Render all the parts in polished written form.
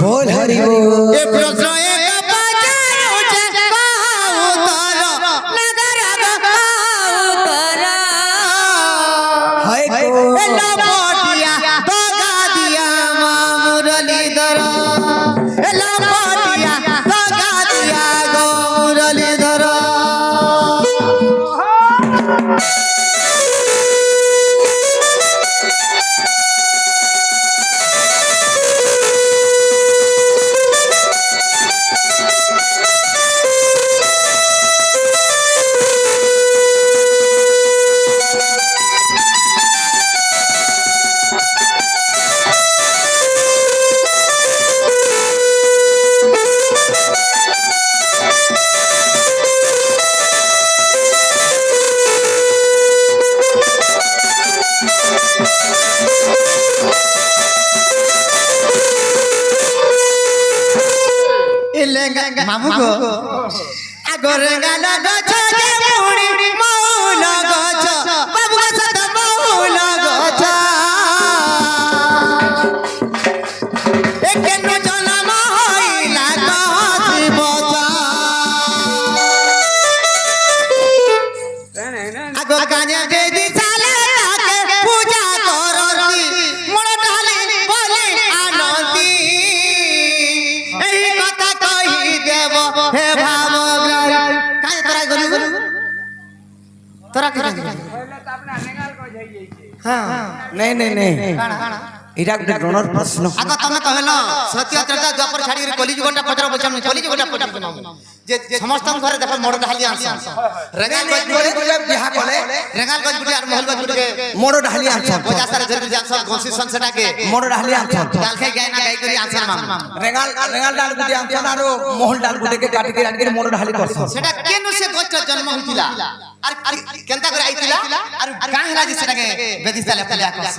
बोल हरि बोल। ए प्रश्न एक पचारू छे कहू तोरो नगर कहू तोरो हाय को ए लपटिया दगा दिया मां मुरलीधर ए लपटिया दगा दिया गो मुरलीधर मामू को आगोर गाना गछ जे मुड़ी मौल गछ बाबू गछ त मौल गछ एकेनु जनम होइला कहसी बचा आगो गाने दे दी साले ताके पूजा करती मोर डाली बोली आनंदी एही कथा कहि देव हे भाव काहे तोरा गलु तोरा के हां नहीं नहीं नहीं इरा ड्रोनर प्रश्न आगो तमे कहलो सत्य त्रेता द्वापर छाड़ी कली जुगटा पचर बचम कली जुगटा पचर जे समस्त घरे देखो मोड़ ढाली आंस रेगाल गज जब बिहा कोले रेगाल गज बुटी और महल गज बुटी के मोड़ ढाली आंस बजा सारे जरूर जानस गोसी संसटा के मोड़ ढाली आंस डाल के गाय ना गाय करी आंसर माम रेगाल रेगाल डाल गुटी आंस आरो मोहल डाल गुटी के काट के मोड़ ढाली करस सेटा केनु से गोच जन्म होतिला আর কেনতা করে আইতিলা আর গাঁ হেলা যে সেটাকে বেদিসালে পূজা করছ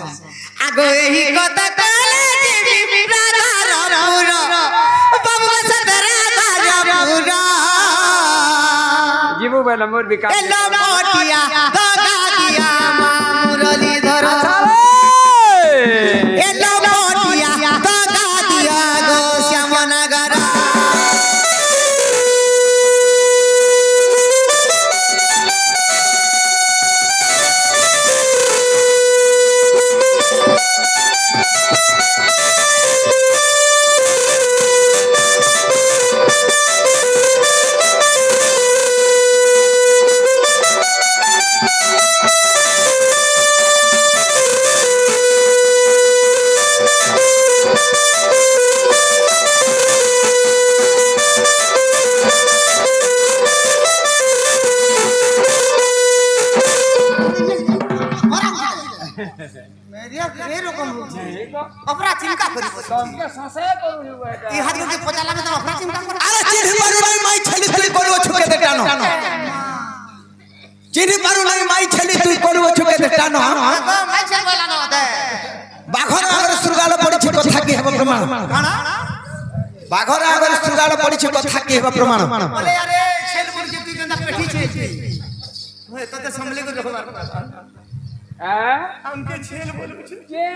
আগো এহি কথা তালে জিবি রাধা রপুর বাবু সদরা রাজপুর जीवू बेला मोर विकास এলো মটিয়া দগা দিয়া মুরলীধর এলো মটিয়া দগা দিয়া গো শ্যামনগর अपरा चिंता करी हमके ससे करू हुआ ई हाथ के पचाला में तो अपरा चिंता कर अरे चिन्ह मारू नहीं माई छली तुई कोलुओ छुके दे टानो चिन्ह मारू नहीं माई छली तुई कोलुओ छुके दे टानो मैं चल वाला न होता बाघर अगर सुरगाल पड़ी छ कथा की हेब प्रमाण काना बाघर अगर सुरगाल पड़ी छ कथा की हेब प्रमाण बोले अरे छेल मुर्गी तू गंदा पेठी छे होय तो संभले को रखवा हैं हमके छेल बोलू छे के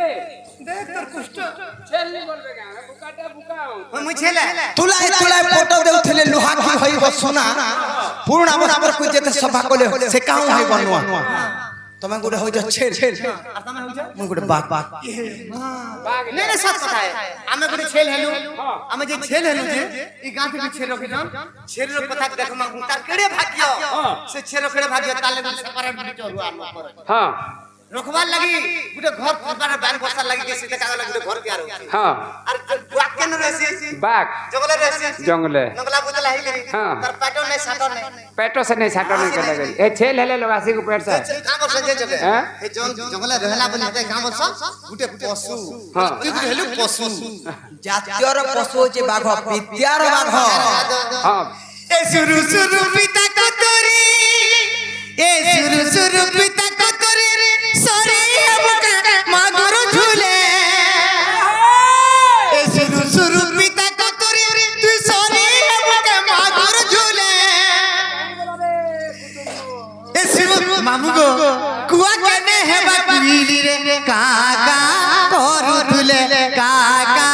देख तोर कुष्ठ चल नहीं बोलबे का बुकाटा बुकाओ होय मु छेले तुलाई तुलाई फोटो देउथले लोहा की होई हो सोना पूर्ण अमर कुछ जेते सभा कोले से काऊ है बनवा तमे गुडे हो जा छेल और तमे हो जा मु गुडे बाग बाग नहीं नहीं सच कथा है हमें गुडे छेल हेलु हमें जे छेल हेलु जे ई गांठ भी छेल रखि जान छेल रो कथा देख म तार केड़े भाग्य से छेल केड़े भाग्य ताले सेपरेट बिट हुआ हां रखवार लगी गुटे घर फरबार बैन बसार लगी के सीधे कागज लगी घर तैयार हो हां और बाग के न रहसी बाग जंगले रहसी जंगले नंगला बुतला ही करी हां तर पेटो नहीं साटो नहीं पेटो से नहीं साटो नहीं कर लगे ए छेल हेले लोगासी को पेट से काम कर सजे जगह हैं ए जंगले रहला बनते काम बस गुटे पशु हां तू गुटे हेलु पशु जातीयर पशु जे बाघ विद्यार बाघ हां ए सुरु सुरु पिता कतरी ए सुरु सुरु पिता कतरी सरे हमका मागुर झूले ए सुरु सुरु पिता कतरी तू सरे हमका मागुर झूले ए सुरु मामू गो कुआ कने है बाकुली रे काका कर तुले काका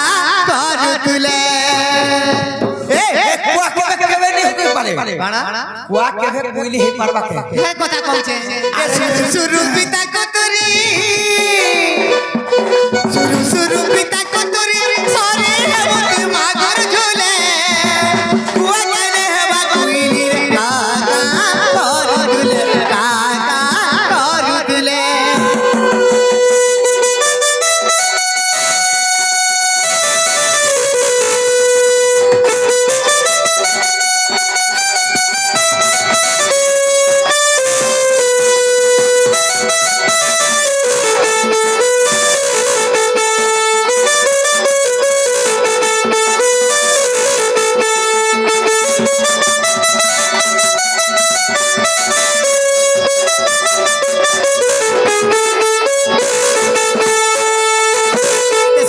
कर तुले কুয়া কেবে কেবে নি হই পারে বাড়া কুয়া কেবে কইলি হে পারবা কে হে কথা কইছে সুরু পিতা কতরি সুরু পিতা কতরি সরে হেবতি মাগর ঝুলে কুয়া কেনে হেবা কইলি রে কাকা করুলে কাকা করুলে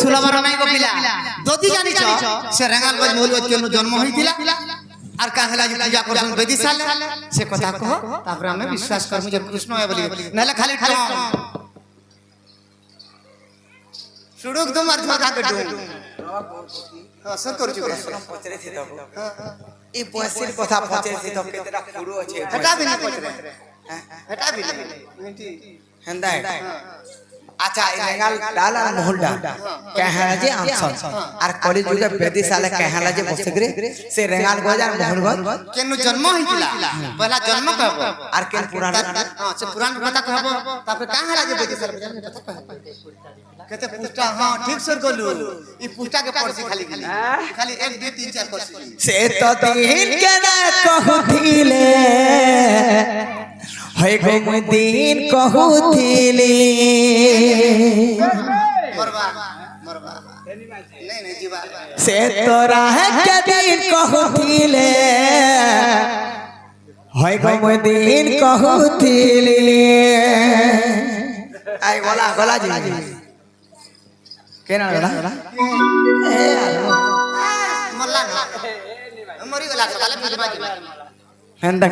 সুলাবার নাই কপিলা যদি জানিছ সে রেঙ্গালগঞ্জ মৌলগঞ্জ কেন জন্ম হইতিলা আর কাহেলা যে পূজা করছন বেদি সালে সে কথা কহ তারপরে আমি বিশ্বাস করমু যে কৃষ্ণ হয় বলি নালে খালি সুড়ুক তোমার ধোকা কটু সর করছু পচরে থি দব এই পয়সির কথা পচরে থি দব কেতরা খুড়ো আছে এটা भी नहीं पचरे এটা भी नहीं হেন্দা আচ্ছা এই রেঙ্গাল ডাল আর মহলডা কেহালা যে আনছন আর কলি যুগে বেদি সালে কেহালা যে বসগরে সে রেঙ্গাল গজ আর মহল গজ কেন জন্ম হইতিলা পহলা জন্ম কহব আর কেন পুরাণ সে পুরাণ কথা কহব তারপরে কাহেলা যে বেদি সালে কথা কহব कहते पुष्टा हां ठीक से गलु ई पुष्टा के पड़सी खाली खाली 1 2 3 4 पड़सी से तो दिन के ना कहथिले है गो दिन कहथिले मरवा मरवा नहीं जीवा से तोरा है के दिन कहथिले है गो दिन कहथिले आई गला गला जी केना गला ए मरला ना मरी गला सकाले फिर बाजी हेंदा